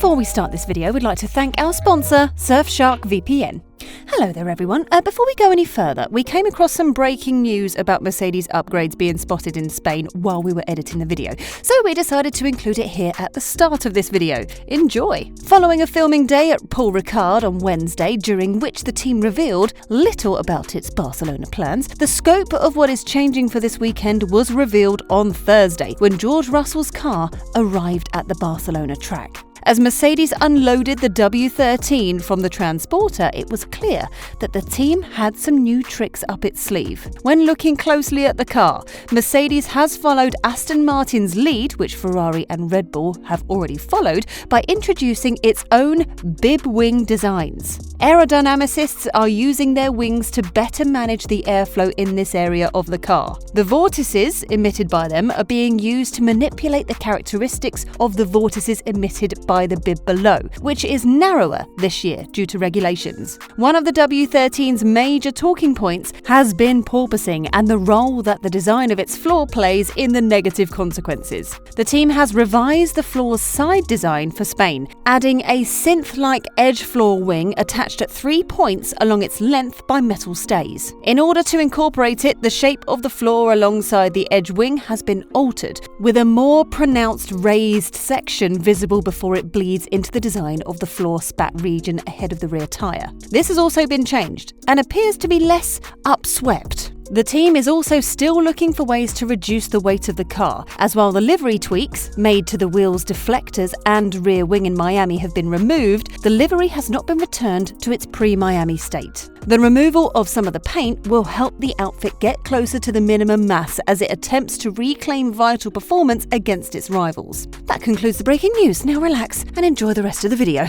Before we start this video, we'd like to thank our sponsor, Surfshark VPN. Hello there everyone. Before we go any further, we came across some breaking news about Mercedes upgrades being spotted in Spain while we were editing the video, so we decided to include it here at the start of this video. Enjoy! Following a filming day at Paul Ricard on Wednesday, during which the team revealed little about its Barcelona plans, the scope of what is changing for this weekend was revealed on Thursday, when George Russell's car arrived at the Barcelona track. As Mercedes unloaded the W13 from the transporter, it was clear that the team had some new tricks up its sleeve. When looking closely at the car, Mercedes has followed Aston Martin's lead, which Ferrari and Red Bull have already followed, by introducing its own bib wing designs. Aerodynamicists are using their wings to better manage the airflow in this area of the car. The vortices emitted by them are being used to manipulate the characteristics of the vortices emitted by the bib below, which is narrower this year due to regulations. One of the W13's major talking points has been porpoising and the role that the design of its floor plays in the negative consequences. The team has revised the floor's side design for Spain, adding a synth-like edge floor wing attached at 3 points along its length by metal stays. In order to incorporate it, the shape of the floor alongside the edge wing has been altered, with a more pronounced raised section visible before it bleeds into the design of the floor spat region ahead of the rear tyre. This has also been changed and appears to be less upswept. The team is also still looking for ways to reduce the weight of the car, as while the livery tweaks made to the wheel's deflectors and rear wing in Miami have been removed, the livery has not been returned to its pre-Miami state. The removal of some of the paint will help the outfit get closer to the minimum mass as it attempts to reclaim vital performance against its rivals. That concludes the breaking news. Now relax and enjoy the rest of the video.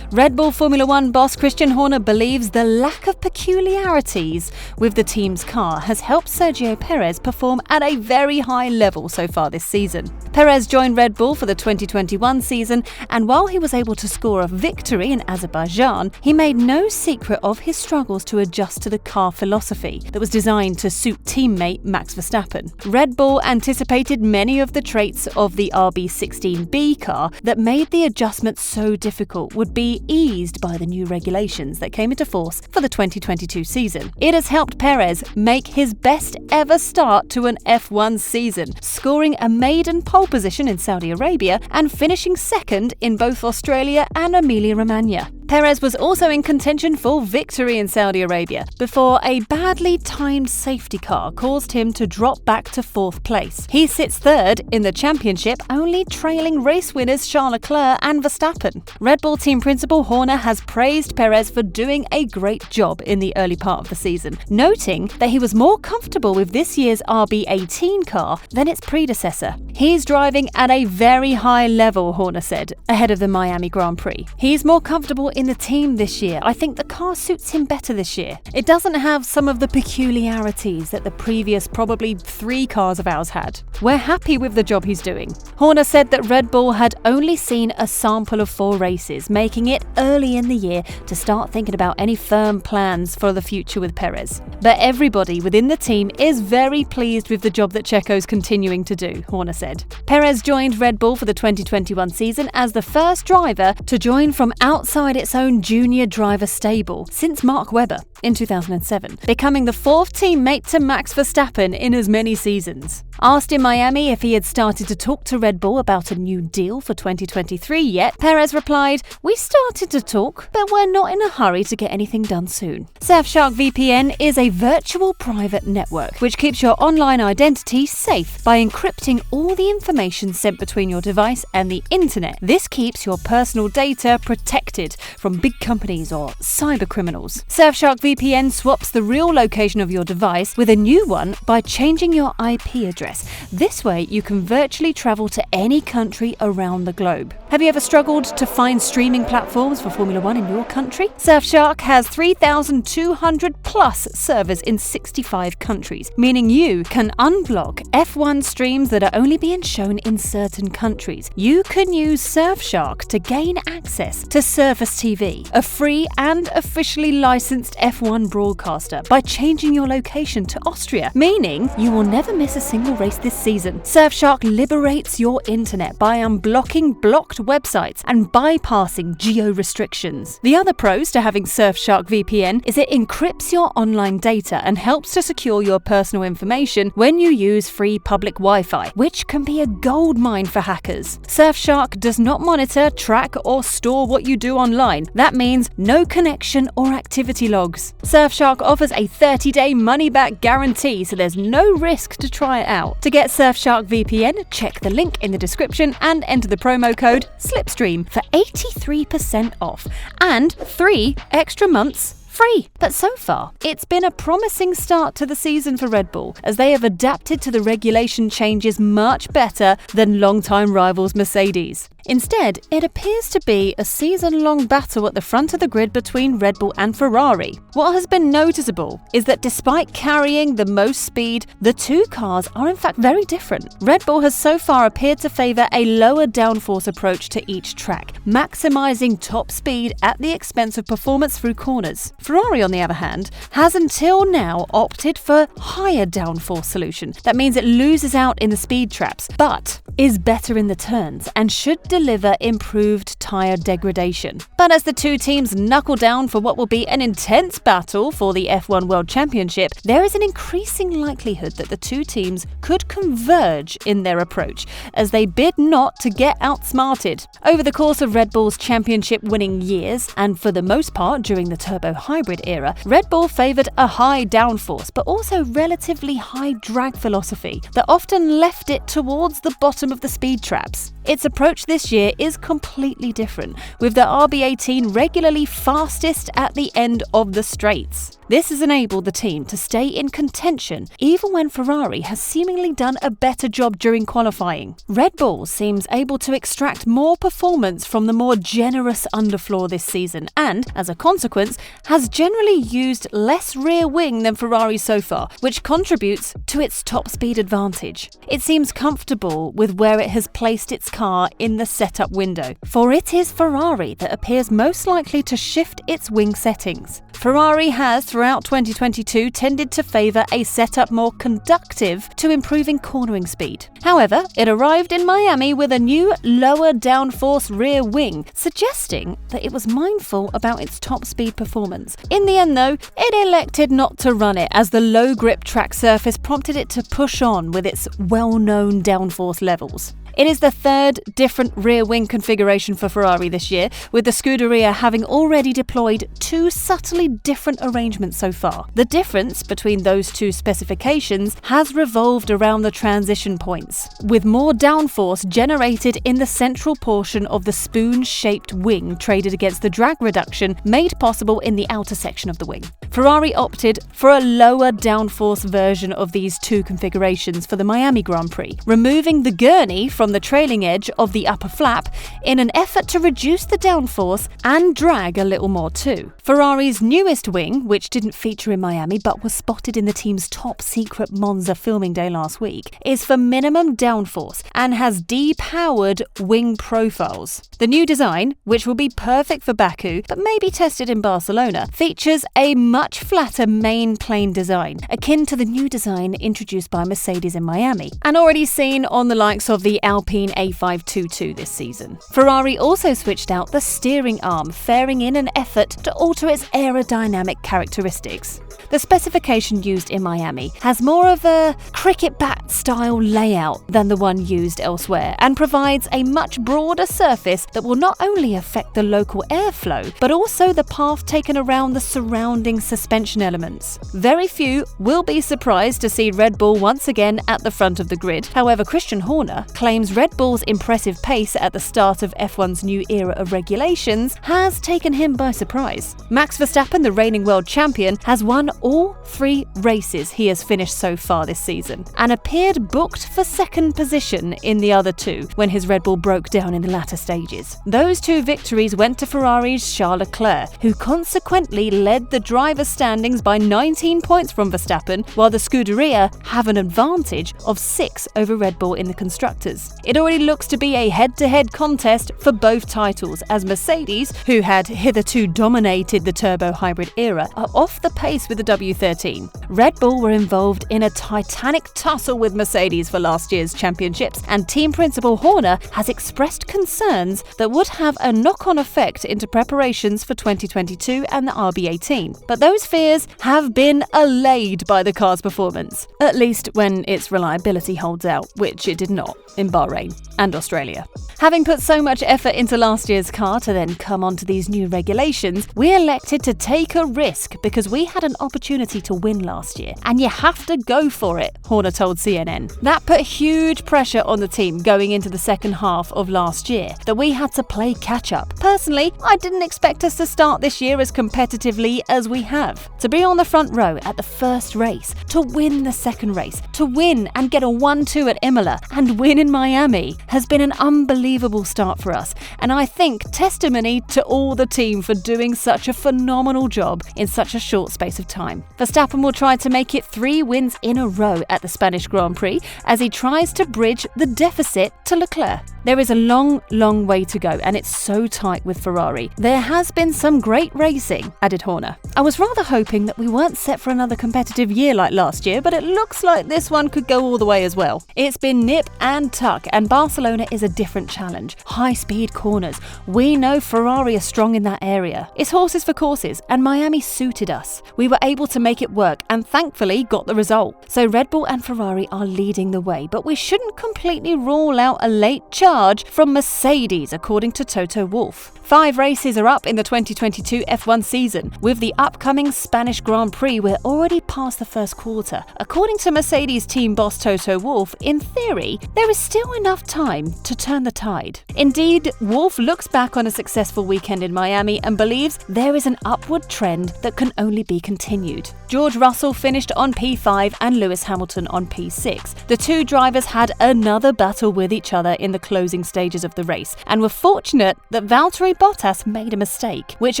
Red Bull Formula One boss Christian Horner believes the lack of peculiarities with the team's car has helped Sergio Perez perform at a very high level so far this season. Perez joined Red Bull for the 2021 season, and while he was able to score a victory in Azerbaijan, he made no secret of his struggles to adjust to the car philosophy that was designed to suit teammate Max Verstappen. Red Bull anticipated many of the traits of the RB16B car that made the adjustment so difficult would be eased by the new regulations that came into force for the 2022 season. It has helped Perez make his best ever start to an F1 season, scoring a maiden pole position in Saudi Arabia and finishing second in both Australia and Emilia-Romagna. Perez was also in contention for victory in Saudi Arabia before a badly timed safety car caused him to drop back to 4th place. He sits 3rd in the championship, only trailing race winners Charles Leclerc and Verstappen. Red Bull team principal Horner has praised Perez for doing a great job in the early part of the season, noting that he was more comfortable with this year's RB18 car than its predecessor. He's driving at a very high level, Horner said, ahead of the Miami Grand Prix. He's more comfortable in the team this year. I think the car suits him better this year. It doesn't have some of the peculiarities that the previous probably 3 cars of ours had. We're happy with the job he's doing. Horner said that Red Bull had only seen a sample of 4 races, making it early in the year to start thinking about any firm plans for the future with Perez. But everybody within the team is very pleased with the job that Checo's continuing to do, Horner said. Perez joined Red Bull for the 2021 season as the first driver to join from outside its own junior driver stable since Mark Webber in 2007, becoming the 4th teammate to Max Verstappen in as many seasons. Asked in Miami if he had started to talk to Red Bull about a new deal for 2023 yet, Perez replied, "We started to talk, but we're not in a hurry to get anything done soon." Surfshark VPN is a virtual private network which keeps your online identity safe by encrypting all the information sent between your device and the internet. This keeps your personal data protected from big companies or cyber criminals. Surfshark VPN swaps the real location of your device with a new one by changing your IP address. This way, you can virtually travel to any country around the globe. Have you ever struggled to find streaming platforms for Formula One in your country? Surfshark has 3,200 plus servers in 65 countries, meaning you can unblock F1 streams that are only being shown in certain countries. You can use Surfshark to gain access to Surface TV, a free and officially licensed F1 broadcaster, by changing your location to Austria, meaning you will never miss a single race this season. Surfshark liberates your internet by unblocking blocked blocked websites and bypassing geo-restrictions. The other pros to having Surfshark VPN is it encrypts your online data and helps to secure your personal information when you use free public Wi-Fi, which can be a goldmine for hackers. Surfshark does not monitor, track, or store what you do online. That means no connection or activity logs. Surfshark offers a 30-day money-back guarantee, so there's no risk to try it out. To get Surfshark VPN, check the link in the description and enter the promo code SLIPSTREAM for 83% off and 3 extra months free. But so far, it's been a promising start to the season for Red Bull, as they have adapted to the regulation changes much better than longtime rivals Mercedes. Instead, it appears to be a season-long battle at the front of the grid between Red Bull and Ferrari. What has been noticeable is that despite carrying the most speed, the two cars are in fact very different. Red Bull has so far appeared to favour a lower downforce approach to each track, maximising top speed at the expense of performance through corners. Ferrari, on the other hand, has until now opted for higher downforce solution. That means it loses out in the speed traps, but is better in the turns and should deliver improved tyre degradation. But as the two teams knuckle down for what will be an intense battle for the F1 World Championship, there is an increasing likelihood that the two teams could converge in their approach as they bid not to get outsmarted. Over the course of Red Bull's championship-winning years, and for the most part during the turbo hybrid era, Red Bull favoured a high downforce but also relatively high drag philosophy that often left it towards the bottom of the speed traps. Its approach this year is completely different, with the RB18 regularly fastest at the end of the straights. This has enabled the team to stay in contention even when Ferrari has seemingly done a better job during qualifying. Red Bull seems able to extract more performance from the more generous underfloor this season and, as a consequence, has generally used less rear wing than Ferrari so far, which contributes to its top speed advantage. It seems comfortable with where it has placed its car in the setup window, for it is Ferrari that appears most likely to shift its wing settings. Ferrari has, throughout 2022, tended to favour a setup more conducive to improving cornering speed. However, it arrived in Miami with a new, lower downforce rear wing, suggesting that it was mindful about its top speed performance. In the end, though, it elected not to run it, as the low grip track surface prompted it to push on with its well-known downforce levels. It is the third different rear wing configuration for Ferrari this year, with the Scuderia having already deployed 2 subtly different arrangements so far. The difference between those 2 specifications has revolved around the transition points, with more downforce generated in the central portion of the spoon-shaped wing traded against the drag reduction made possible in the outer section of the wing. Ferrari opted for a lower downforce version of these 2 configurations for the Miami Grand Prix, removing the gurney from the trailing edge of the upper flap in an effort to reduce the downforce and drag a little more too. Ferrari's newest wing, which didn't feature in Miami but was spotted in the team's top secret Monza filming day last week, is for minimum downforce and has depowered wing profiles. The new design, which will be perfect for Baku but may be tested in Barcelona, features a much flatter main plane design, akin to the new design introduced by Mercedes in Miami, and already seen on the likes of the Alpine A522 this season. Ferrari also switched out the steering arm, faring in an effort to alter its aerodynamic characteristics. The specification used in Miami has more of a cricket bat style layout than the one used elsewhere, and provides a much broader surface that will not only affect the local airflow, but also the path taken around the surrounding suspension elements. Very few will be surprised to see Red Bull once again at the front of the grid. However, Christian Horner claims Red Bull's impressive pace at the start of F1's new era of regulations has taken him by surprise. Max Verstappen, the reigning world champion, has won all 3 races he has finished so far this season, and appeared booked for second position in the other 2 when his Red Bull broke down in the latter stages. Those 2 victories went to Ferrari's Charles Leclerc, who consequently led the driver standings by 19 points from Verstappen, while the Scuderia have an advantage of 6 over Red Bull in the constructors. It already looks to be a head-to-head contest for both titles, as Mercedes, who had hitherto dominated the turbo hybrid era, are off the pace with the W13. Red Bull were involved in a titanic tussle with Mercedes for last year's championships, and team principal Horner has expressed concerns that would have a knock-on effect into preparations for 2022 and the RB18. But those fears have been allayed by the car's performance, at least when its reliability holds out, which it did not in Bahrain and Australia. Having put so much effort into last year's car to then come onto these new regulations, we elected to take a risk because we had an opportunity to win last year, and you have to go for it, Horner told CNN. That put huge pressure on the team going into the second half of last year, that we had to play catch-up. Personally, I didn't expect us to start this year as competitively as we have. To be on the front row at the first race, to win the second race, to win and get a 1-2 at Imola, and win in Miami has been an unbelievable start for us, and I think testimony to all the team for doing such a phenomenal job in such a short space of time. Verstappen will try to make it 3 wins in a row at the Spanish Grand Prix as he tries to bridge the deficit to Leclerc. There is a long, long way to go, and it's so tight with Ferrari. There has been some great racing, added Horner. I was rather hoping that we weren't set for another competitive year like last year, but it looks like this one could go all the way as well. It's been nip and tuck, and Barcelona is a different challenge. High-speed corners. We know Ferrari are strong in that area. It's horses for courses, and Miami suited us. We were able to make it work, and thankfully got the result. So Red Bull and Ferrari are leading the way, but we shouldn't completely rule out a late charge from Mercedes, according to Toto Wolff. 5 races are up in the 2022 F1 season. With the upcoming Spanish Grand Prix, we're already past the first quarter. According to Mercedes team boss Toto Wolff, in theory, there is still enough time to turn the tide. Indeed, Wolff looks back on a successful weekend in Miami and believes there is an upward trend that can only be continued. George Russell finished on P5 and Lewis Hamilton on P6. The two drivers had another battle with each other in the closing stages of the race, and were fortunate that Valtteri Bottas made a mistake, which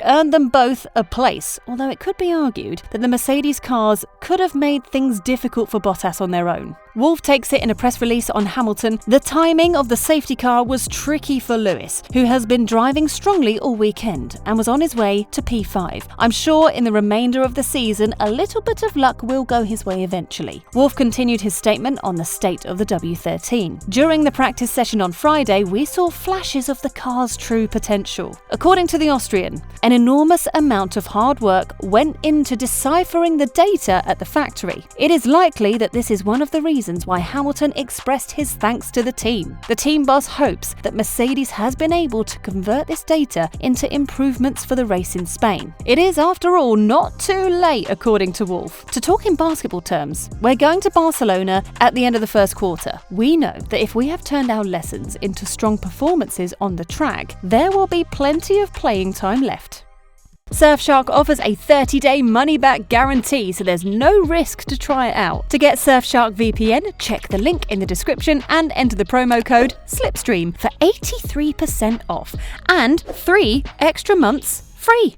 earned them both a place, although it could be argued that the Mercedes cars could have made things difficult for Bottas on their own. Wolff takes it in a press release on Hamilton. The timing of the safety car was tricky for Lewis, who has been driving strongly all weekend and was on his way to P5. I'm sure in the remainder of the season, a little bit of luck will go his way eventually. Wolff continued his statement on the state of the W13. During the practice session on Friday, we saw flashes of the car's true potential. According to the Austrian, an enormous amount of hard work went into deciphering the data at the factory. It is likely that this is one of the reasons why Hamilton expressed his thanks to the team. The team boss hopes that Mercedes has been able to convert this data into improvements for the race in Spain. It is, after all, not too late, according to Wolff. To talk in basketball terms, we're going to Barcelona at the end of the first quarter. We know that if we have turned our lessons into strong performances on the track, there will be plenty of playing time left. Surfshark offers a 30-day money-back guarantee, so there's no risk to try it out. To get Surfshark VPN, check the link in the description and enter the promo code SLIPSTREAM for 83% off and 3 extra months free.